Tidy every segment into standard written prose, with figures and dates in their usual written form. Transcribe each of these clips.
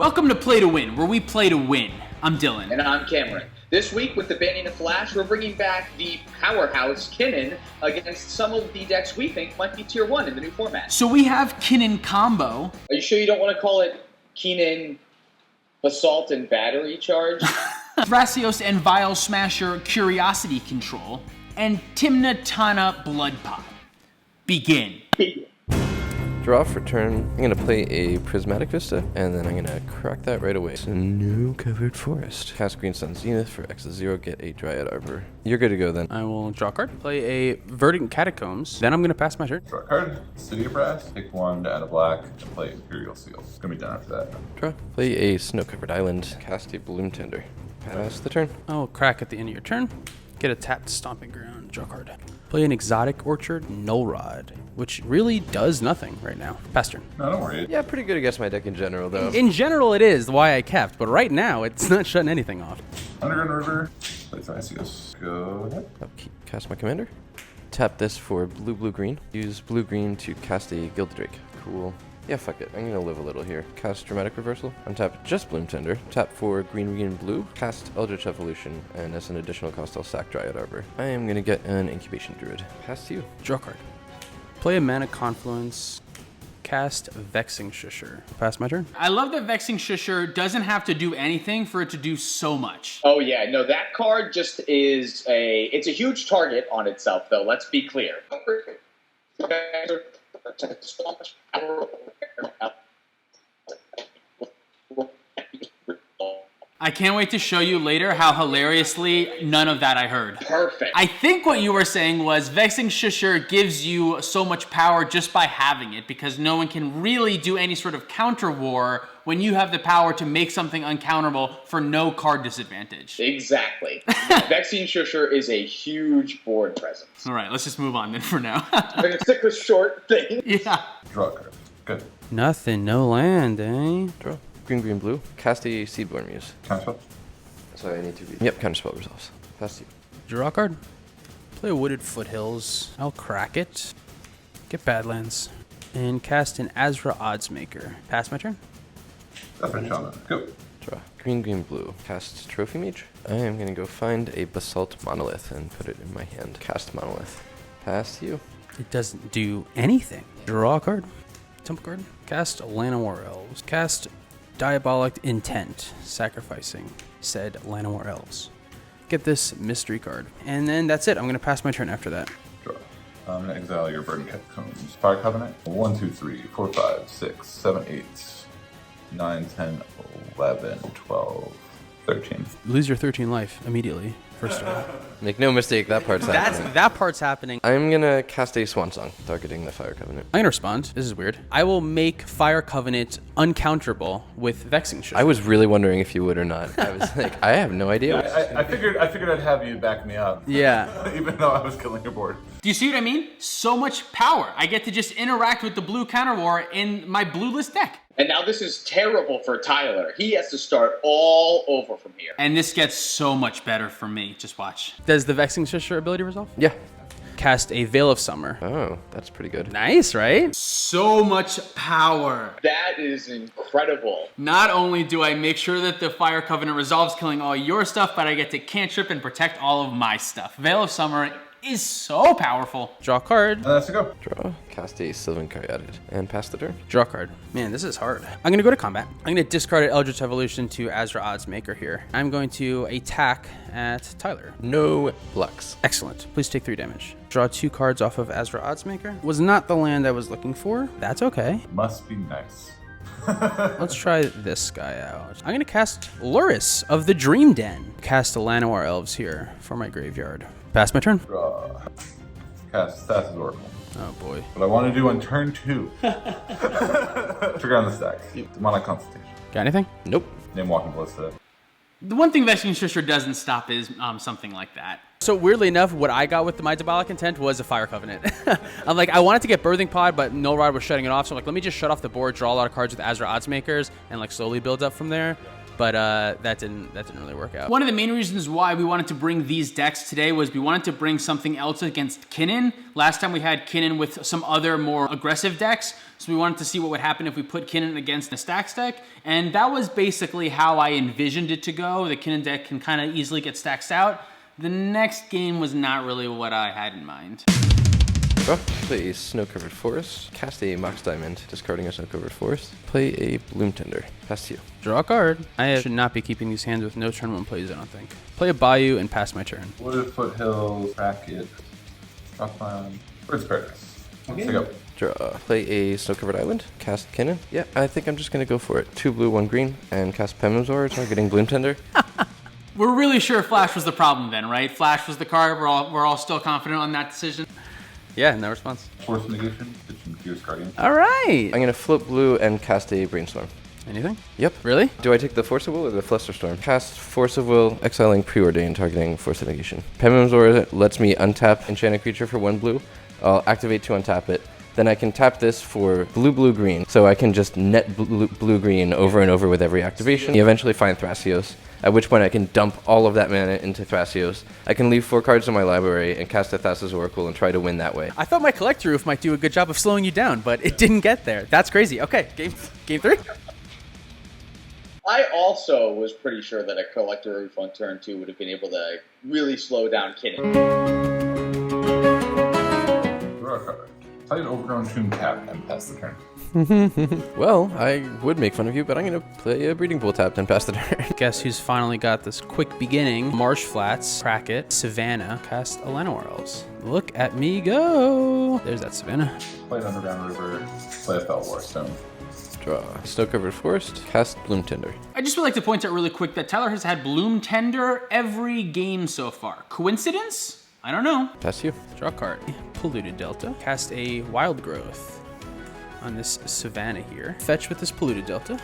Welcome to Play to Win, where we play to win. I'm Dylan. And I'm Cameron. This week, with the banning of Flash, we're bringing back the powerhouse Kinnan against some of the decks we think might be Tier 1 in the new format. So we have Kinnan combo. Are you sure you don't want to call it Kinnan Assault and Battery Charge? Thrasios and Vile Smasher Curiosity Control. And Timna Tana Blood Pot. Begin. Draw for turn. I'm going to play a Prismatic Vista, and then I'm going to crack that right away. So no covered forest. Cast Green Sun Zenith for X0, get a Dryad Arbor. You're good to go then. I will draw a card, play a Verdant Catacombs, then I'm going to pass my turn. Draw a card, City of Brass, pick one to add a black, and play Imperial Seal. It's going to be done after that. Draw. Play a Snow-Covered Island, cast a Bloom Tender. Pass the turn. I'll crack at the end of your turn, get a tapped Stomping Ground, draw a card. Play an Exotic Orchard Null Rod, which really does nothing right now. Pass turn. No, don't worry. Yeah, pretty good against my deck in general, though. In general, it is why I kept, but right now, it's not shutting anything off. Underground River, play Thrasios. Go ahead. Cast my commander. Tap this for blue-green. Use blue-green to cast a Gilded Drake. Cool. Yeah, fuck it. I'm gonna live a little here. Cast Dramatic Reversal. Untap just Bloom Tender. Tap for green, blue. Cast Eldritch Evolution. And as an additional cost, I'll sack Dryad Arbor. I am gonna get an Incubation Druid. Pass to you. Draw a card. Play a Mana Confluence, cast Vexing Shusher. Pass my turn. I love that Vexing Shusher doesn't have to do anything for it to do so much. Oh yeah, no, that card just is it's a huge target on itself, though, let's be clear. I can't wait to show you later how hilariously none of that I heard. Perfect. I think what you were saying was Vexing Shusher gives you so much power just by having it, because no one can really do any sort of counter war when you have the power to make something uncounterable for no card disadvantage. Exactly. Vexing Shusher is a huge board presence. All right, let's just move on then for now. I'm going to stick with short things. Yeah. Draw a card. Good. Nothing, no land, eh? Draw. Green, blue. Cast a Seedborn Muse. Counterspell. Sorry, I need to be. Yep, Counterspell resolves. Pass to you. Draw a card. Play a Wooded Foothills. I'll crack it. Get Badlands. And cast an Azra Oddsmaker. Pass my turn. That's my shaman. Go. Draw. Green, blue. Cast Trophy Mage. I am going to go find a Basalt Monolith and put it in my hand. Cast Monolith. Pass to you. It doesn't do anything. Draw a card. Temple card. Cast Llanowar Elves. Cast Diabolic Intent. Sacrificing said Llanowar Elves. Get this mystery card. And then that's it. I'm going to pass my turn after that. Draw. I'm going to exile your Verdant Catacombs. Fire Covenant. 1, 2, 3, 4, 5, 6, 7, 8, 9, 10, 11, 12, 13. Lose your 13 life immediately. First of all. Make no mistake, that part's happening. That part's happening. I'm going to cast a Swan Song, targeting the Fire Covenant. I'm going to respond. This is weird. I will make Fire Covenant uncounterable with Vexing Shusher. I was really wondering if you would or not. I was like, I have no idea. I figured I'd have you back me up. Yeah. Even though I was killing your board. Do you see what I mean? So much power. I get to just interact with the blue counter war in my blueless deck. And now this is terrible for Tyler. He has to start all over from here. And this gets so much better for me. Just watch. Does the Vexing Shusher ability resolve? Yeah. Cast a Veil of Summer. Oh, that's pretty good. Nice, right? So much power. That is incredible. Not only do I make sure that the Fire Covenant resolves killing all your stuff, but I get to cantrip and protect all of my stuff. Veil of Summer is so powerful. Draw a card. And that's a go. Draw, cast a Sylvan Caryatid, and pass the turn. Draw a card. Man, this is hard. I'm going to go to combat. I'm going to discard an Eldritch Evolution to Azra Oddsmaker here. I'm going to attack at Tyler. No Lux. Excellent. Please take 3 damage. Draw 2 cards off of Azra Oddsmaker. Was not the land I was looking for. That's okay. Must be nice. Let's try this guy out. I'm going to cast Luris of the Dream Den. Cast Llanowar Elves here for my graveyard. Pass my turn. Draw. Cast Stax Oracle. Oh boy. What I want to do on turn 2. Trigger on the Stax. Demonic Consultation. Got anything? Nope. Name Walking Ballista. The one thing Vexing Shusher doesn't stop is something like that. So weirdly enough, what I got with my Diabolic Intent was a Fire Covenant. I'm like, I wanted to get Birthing Pod, but No Rod was shutting it off. So I'm like, let me just shut off the board, draw a lot of cards with Azra Oddsmakers, and like slowly build up from there. But that didn't really work out. One of the main reasons why we wanted to bring these decks today was we wanted to bring something else against Kinnan. Last time we had Kinnan with some other more aggressive decks, so we wanted to see what would happen if we put Kinnan against the Stax deck, and that was basically how I envisioned it to go. The Kinnan deck can kind of easily get Staxed out. The next game was not really what I had in mind. Draw. Play a Snow-Covered Forest. Cast a Mox Diamond, discarding a Snow-Covered Forest. Play a Bloom Tender. Pass to you. Draw a card. I should not be keeping these hands with no turn 1 plays, I don't think. Play a Bayou and pass my turn. Wooded Foothills, Bracket, Rockland, Bird's Paradise. Let's go. Draw. Play a Snow-Covered Island. Cast Kinnan. Yeah, I think I'm just going to go for it. 2 blue, 1 green, and cast Pemimzor, targeting Bloom Tender. We're really sure Flash was the problem then, right? Flash was the card. We're all still confident on that decision. Yeah, no response. Force Negation, Kitchen Gears Guardian. All right. I'm going to flip blue and cast a Brainstorm. Anything? Yep. Really? Do I take the Force of Will or the Flusterstorm? Cast Force of Will, exiling Preordain, targeting Force of Negation. Pemimzor lets me untap Enchanted Creature for 1 blue. I'll activate to untap it. Then I can tap this for blue, green. So I can just net blue, green over and over with every activation. You eventually find Thrasios, at which point I can dump all of that mana into Thrasios. I can leave 4 cards in my library and cast a Thassa's Oracle and try to win that way. I thought my Collector Roof might do a good job of slowing you down, but it didn't get there. That's crazy. Okay, game 3. I also was pretty sure that a Collector Roof on turn 2 would have been able to really slow down Kinnan. Draw a card. Play an Overgrown Tomb tap and pass the turn. Well, I would make fun of you, but I'm going to play a Breeding Pool tapped and pass the turn. Guess who's finally got this quick beginning? Marsh Flats, Cracket, Savannah, cast Llanowar Elves. Look at me go. There's that Savannah. Play an Underground River. Play a Fell Warstone. Draw. Snow-Covered Forest. Cast Bloom Tender. I just would like to point out really quick that Tyler has had Bloom Tender every game so far. Coincidence? I don't know. Pass you. Draw a card. Polluted Delta. Cast a Wild Growth on this Savannah here. Fetch with this Polluted Delta.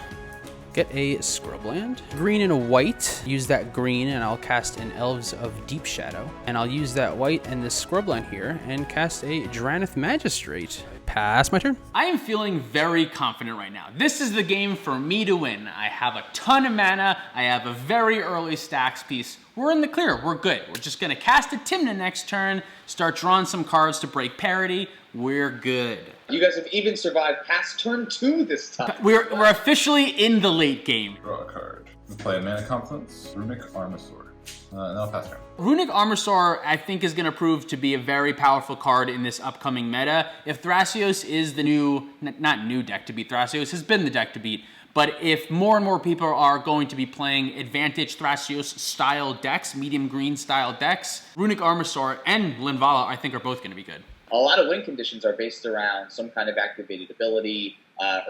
Get a Scrubland. Green and a white. Use that green and I'll cast an Elves of Deep Shadow. And I'll use that white and this Scrubland here and cast a Drannith Magistrate. Pass my turn. I am feeling very confident right now. This is the game for me to win. I have a ton of mana. I have a very early Stax piece. We're in the clear. We're good. We're just going to cast a Tymna next turn, start drawing some cards to break parity. We're good. You guys have even survived past turn 2 this time. We're officially in the late game. Draw a card. Play a Mana Confluence, Runic Armasaur. And I'll pass turn. Runic Armasaur, I think, is going to prove to be a very powerful card in this upcoming meta. If Thrasios is the new, not new deck to beat, Thrasios has been the deck to beat, but if more and more people are going to be playing Advantage Thrasios style decks, medium green style decks, Runic Armasaur and Linvala, I think, are both going to be good. A lot of win conditions are based around some kind of activated ability.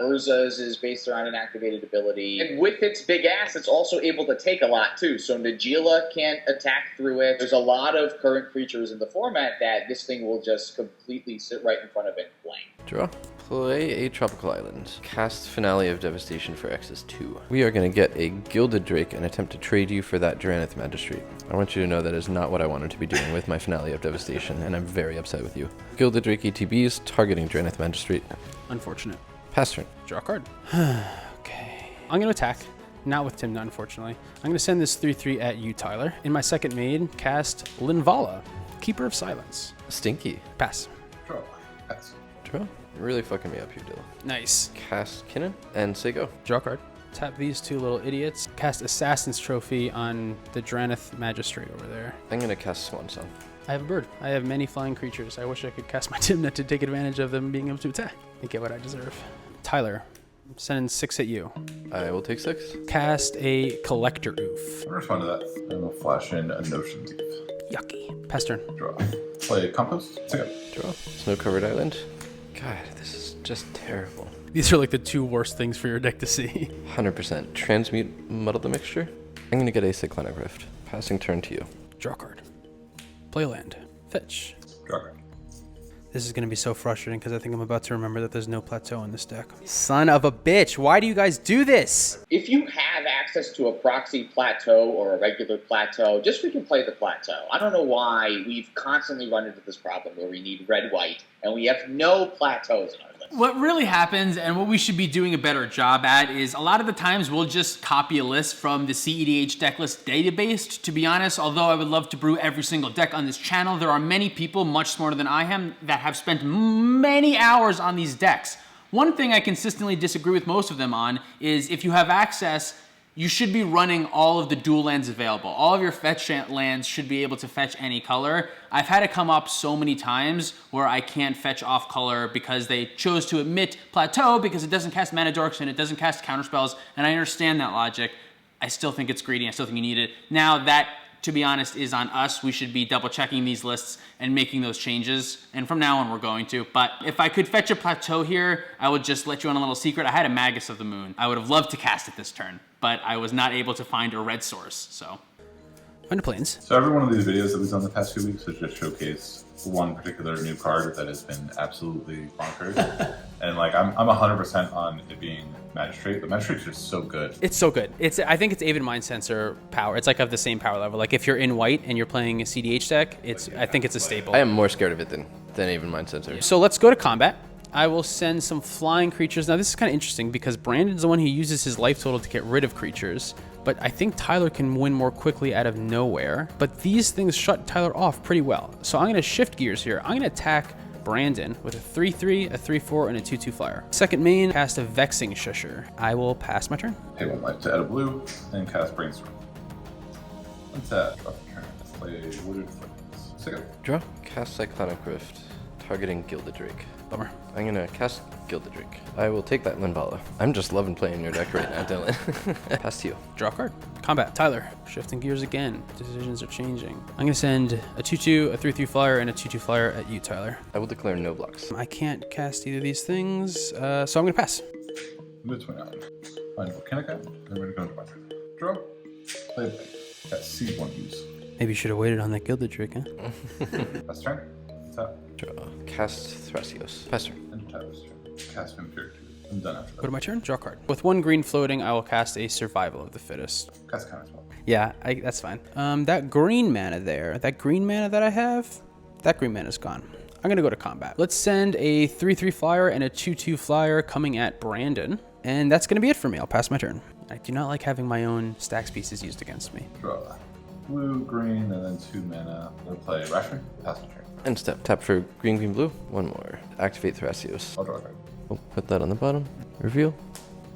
Urza's is based around an activated ability. And with its big ass, it's also able to take a lot too. So Najeela can't attack through it. There's a lot of current creatures in the format that this thing will just completely sit right in front of it and blank. Draw. Play a Tropical Island. Cast Finale of Devastation for X's 2. We are going to get a Gilded Drake and attempt to trade you for that Drannith Magistrate. I want you to know that is not what I wanted to be doing with my Finale of Devastation, and I'm very upset with you. Gilded Drake ETBs, targeting Drannith Magistrate. Unfortunate. Pass turn. Draw a card. Okay. I'm going to attack. Not with Tymna, unfortunately. I'm going to send this 3/3 at you, Tyler. In my second maid, cast Linvala, Keeper of Silence. Stinky. Pass. Draw. Pass. Draw. You're really fucking me up here, Dylan. Nice. Cast Kinnan and say go. Draw a card. Tap these 2 little idiots. Cast Assassin's Trophy on the Drannith Magistrate over there. I'm going to cast Swan Song. I have a bird. I have many flying creatures. I wish I could cast my Tymna to take advantage of them being able to attack and get what I deserve. Tyler, I'm sending 6 at you. I will take 6. Cast a Collector Oof. I'm going to respond to that. And we'll flash in a Notion Thief. Yucky. Pass turn. Draw. Play Compost. Go. Draw. Snow-Covered Island. God, this is just terrible. These are like the 2 worst things for your deck to see. 100%. Transmute Muddle the Mixture. I'm going to get a Cyclonic Rift. Passing turn to you. Draw a card. Play a land. Fetch. Draw card. This is going to be so frustrating because I think I'm about to remember that there's no plateau in this deck. Son of a bitch. Why do you guys do this? If you have access to a proxy plateau or a regular plateau, just freaking play the plateau. I don't know why we've constantly run into this problem where we need red-white and we have no plateaus in our list. What really happens, and what we should be doing a better job at, is a lot of the times we'll just copy a list from the cEDH decklist database. To be honest, although I would love to brew every single deck on this channel, there are many people much smarter than I am that have spent many hours on these decks. One thing I consistently disagree with most of them on is if you have access, you should be running all of the dual lands available. All of your fetch lands should be able to fetch any color. I've had it come up so many times where I can't fetch off color because they chose to omit plateau because it doesn't cast mana dorks and it doesn't cast counterspells, and I understand that logic. I still think it's greedy. I still think you need it. Now that, to be honest, is on us. We should be double checking these lists and making those changes. And from now on, we're going to. But if I could fetch a plateau here, I would just let you on a little secret. I had a Magus of the Moon. I would have loved to cast it this turn, but I was not able to find a red source, so. Under planes. So every one of these videos that we've done the past few weeks has just showcased one particular new card that has been absolutely bonkers. And like I'm 100% on it being Magistrate. The Magistrate's just so good. It's so good. I think it's Avid Mind Sensor power. It's like of the same power level. Like if you're in white and you're playing a cEDH deck, I think it's a staple. I am more scared of it than even Mind Sensor. So let's go to combat. I will send some flying creatures. Now this is kind of interesting because Brandon's the one who uses his life total to get rid of creatures, but I think Tyler can win more quickly out of nowhere. But these things shut Tyler off pretty well. So I'm going to shift gears here. I'm going to attack Brandon with a 3/3, a 3/4, and a 2/2 flyer. Second main, cast a Vexing Shusher. I will pass my turn. Pay 1 life to add a blue, and cast Brainstorm. Untap, drop a turn, play Wooded Flames. Second. Draw. Cast Cyclonic Rift, targeting Gilded Drake. Bummer. I'm gonna cast Gilded Drake. I will take that Linvala. I'm just loving playing your deck right now, Dylan. Pass to you. Draw a card. Combat. Tyler. Shifting gears again. Decisions are changing. I'm going to send a 2/2, a 3/3 flyer, and a 2/2 flyer at you, Tyler. I will declare no blocks. I can't cast either of these things, so I'm going to pass. Move 29. Find Volcanica, and we're going to go into my turn. Draw. Play a play. Got C1 use. Maybe you should have waited on that Gilded Drake, huh? Last turn. Tap. Draw. Cast Thrasios. Pass turn. And tap this turn. Cast Vampiric. I'm done after that. Go to my turn. Draw a card. With 1 green floating, I will cast a Survival of the Fittest. Cast Counterspell. Yeah, that's fine. That green mana there, that green mana that I have, that green mana is gone. I'm going to go to combat. Let's send a 3/3 flyer and a 2/2 flyer coming at Brandon. And that's going to be it for me. I'll pass my turn. I do not like having my own Stax pieces used against me. Draw. Blue, green, and then 2 mana. We'll play Rashmi. Pass my turn. End step. Tap for green, green, blue. One more. Activate Thrasios. I'll draw a card. We'll put that on the bottom. Reveal.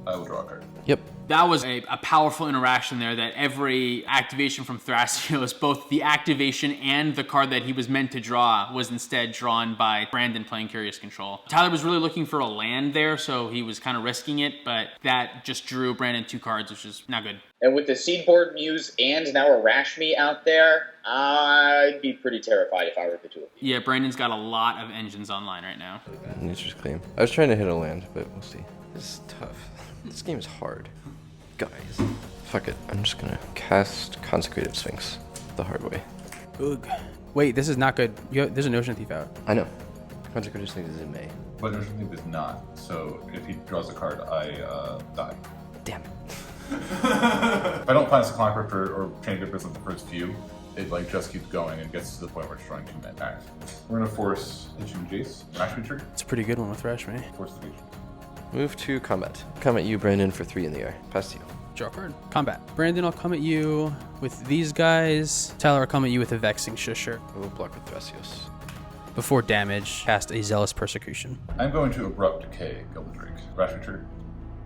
I will draw a card. Yep. That was a powerful interaction there, that every activation from Thrasios, both the activation and the card that he was meant to draw, was instead drawn by Brandon playing Curious Control. Tyler was really looking for a land there, so he was kind of risking it, but that just drew Brandon 2 cards, which is not good. And with the Seedboard Muse and now a Rashmi out there, I'd be pretty terrified if I were the two of you. Yeah, Brandon's got a lot of engines online right now. Nature's Claim. I was trying to hit a land, but we'll see. This is tough. This game is hard. Guys. Fuck it. I'm just gonna cast Consecrated Sphinx the hard way. Ugh. Wait, this is not good. There's an Ocean Thief out. I know. Consecrated Sphinx is in May. But there's something that's not. So if he draws a card, I die. Damn it. If I don't find a Cyclonic Rift or Chain Dippers like the first few, it like just keeps going and gets to the point where it's drawing 2 men. Alright. We're gonna force Hitching Jace. Rashmi trigger. It's a pretty good one with Rashmi. Force the Legion. Move to combat. Come at you, Brandon, for 3 in the air. Pass to you. Draw a card. Combat. Brandon, I'll come at you with these guys. Tyler, I'll come at you with a Vexing Shusher. I will block with Thrasios. Before damage, cast a Zealous Persecution. I'm going to Abrupt Decay, Gilded Drake. Rashmi trigger.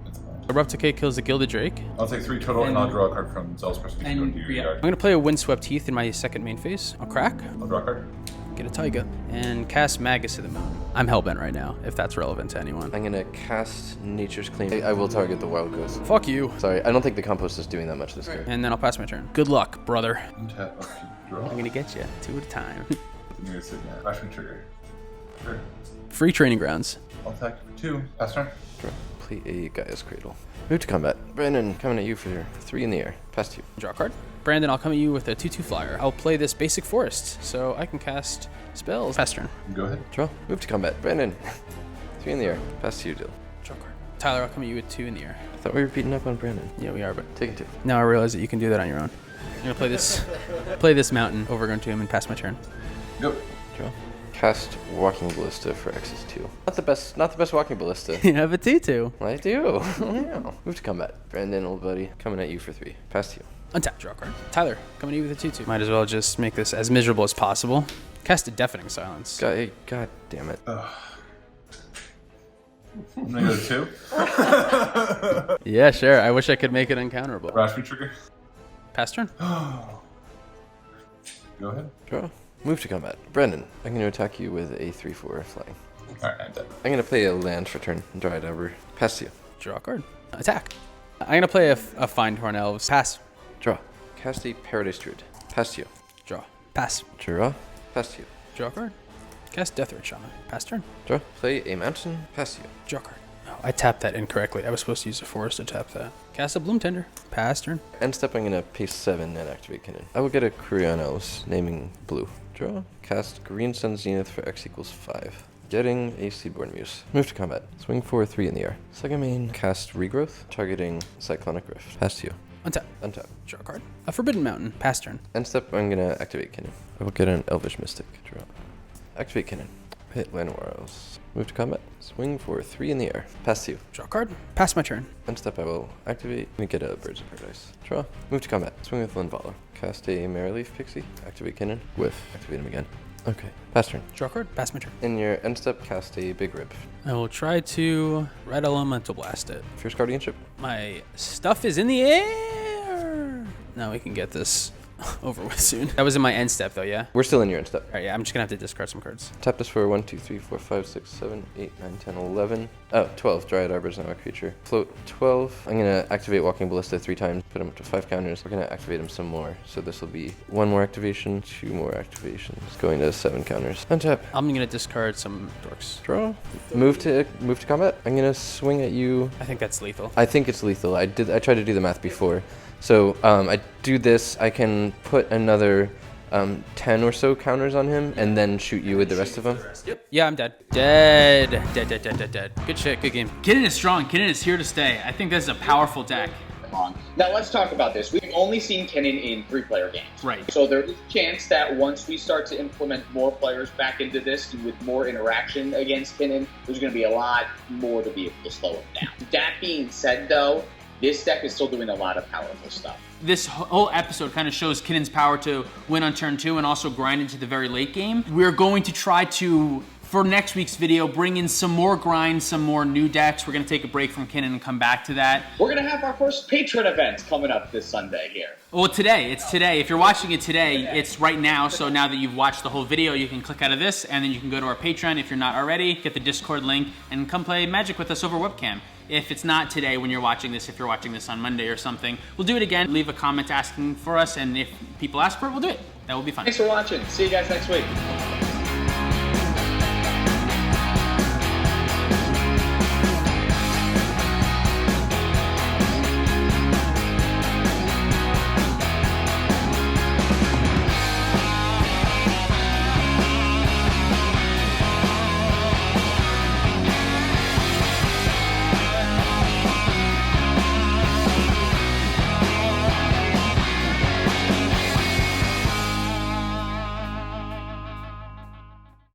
It's a land. Abrupt Decay kills the Gilded Drake. I'll take 3 total and I'll draw a card from Zealous Persecution into your yard. I'm going to play a Windswept Heath in my second main phase. I'll crack. I'll draw a card. Get a Taiga. And cast Magus of the Moon. I'm hellbent right now, if that's relevant to anyone. I'm gonna cast Nature's Claim. I will target the Wild Ghost. Fuck you. Sorry, I don't think the compost is doing that much this turn. And then I'll pass my turn. Good luck, brother. Untap, upkeep, draw. I'm going to get you 2 at a time. I'm gonna sit down. Rashmi trigger. Sure. Free training grounds. I'll attack for 2. Pass turn. Draw. play a Gaia's Cradle. Move to combat. Brandon, coming at you for 3 in the air. Pass to you. Draw a card. Brandon, I'll come at you with a 2/2 flyer. I'll play this basic forest, so I can cast spells. Pass turn. Go ahead. Draw. Move to combat. Brandon, 3 in the air. Pass to you, Dill. Draw a card. Tyler, I'll come at you with 2 in the air. I thought we were beating up on Brandon. Yeah, we are, but Take it 2. now I realize that you can do that on your own. I'm gonna play this mountain over to him and pass my turn. Go. Draw. Cast Walking Ballista for X's 2. Not the best Walking Ballista. You have a 2/2. I do. Yeah. Move to combat. Brandon, old buddy, coming at you for 3. Pass to you. Untap, draw a card. Tyler, coming at you with a 2/2. Might as well just make this as miserable as possible. Cast a Deafening Silence. God damn it. I'm gonna go to 2. Yeah, sure. I wish I could make it uncounterable. Raspberry trigger. Pass turn. Go ahead. Draw. Move to combat. Brandon, I'm going to attack you with a 3/4 flying. Alright, I'm dead. I'm going to play a land for turn. Dry it over. Pass to you. Draw a card. Attack. I'm gonna play a Find Horn Elves. Pass. Draw. Cast a Paradise Druid. Pass to you. Draw. Pass. Draw. Pass to you. Draw a card. Cast Deathward Shaman. Pass turn. Draw. Play a mountain. Pass to you. Draw a card. Oh, I tapped that incorrectly. I was supposed to use a forest to tap that. Cast a Bloom Tender. Pass turn. End step, I'm going to pay 7 and activate Kinnan. I will get a Kurion Elves, naming blue. Draw. Cast Green Sun Zenith for X equals 5. Getting a Seedborn Muse. Move to combat. Swing for 3 in the air. Second main, cast Regrowth, targeting Cyclonic Rift. Pass to you. Untap. Untap. Draw a card. A Forbidden Mountain. Pass turn. End step, I'm going to activate Kinnan. I will get an Elvish Mystic. Draw. Activate Kinnan. Hit Llanowar Elves. Move to combat. Swing for 3 in the air. Pass to you. Draw a card. Pass my turn. End step, I will activate and get a Birds of Paradise. Draw. Move to combat. Swing with Linvala. Cast a Maryleaf Pixie. Activate Kinnan. Whiff. Activate him again. Okay. Pass turn. Draw a card. Pass my turn. In your end step, cast a Big Rip. I will try to Red Elemental Blast it. Fierce Guardianship. My stuff is in the air. Now we can get this over with soon. That was in my end step though, yeah? We're still in your end step. Alright, yeah, I'm just gonna have to discard some cards. Tap this for 1, 2, 3, 4, 5, 6, 7, 8, 9, 10, 11. Oh, 12. Dryad Arbor is now a creature. Float 12. I'm going to activate Walking Ballista 3 times, put him up to 5 counters. We're going to activate him some more. So this will be 1 more activation, 2 more activations, going to 7 counters. Untap. I'm gonna discard some dorks. Draw. Move to combat. I'm going to swing at you. I think that's lethal. I think it's lethal. I tried to do the math before. So I do this. I can put another 10 or so counters on him and then shoot you with the rest of them. Yep. Yeah, I'm dead. Dead. Good shit, good game. Kinnan is strong. Kinnan is here to stay. I think this is a powerful deck. Now let's talk about this. We've only seen Kinnan in 3-player games. Right. So there is a chance that once we start to implement more players back into this with more interaction against Kinnan, there's going to be a lot more to be able to slow him down. That being said, though, this deck is still doing a lot of powerful stuff. This whole episode kind of shows Kinnan's power to win on turn 2 and also grind into the very late game. We're going to try to, for next week's video, bring in some more grinds, some more new decks. We're going to take a break from Kinnan and come back to that. We're going to have our first patron event coming up this Sunday here. Well, today. It's today. If you're watching it today, it's right now. So now that you've watched the whole video, you can click out of this, and then you can go to our Patreon if you're not already, get the Discord link, and come play Magic with us over webcam. If it's not today when you're watching this, if you're watching this on Monday or something, we'll do it again. Leave a comment asking for us, and if people ask for it, we'll do it. That will be fun. Thanks for watching. See you guys next week.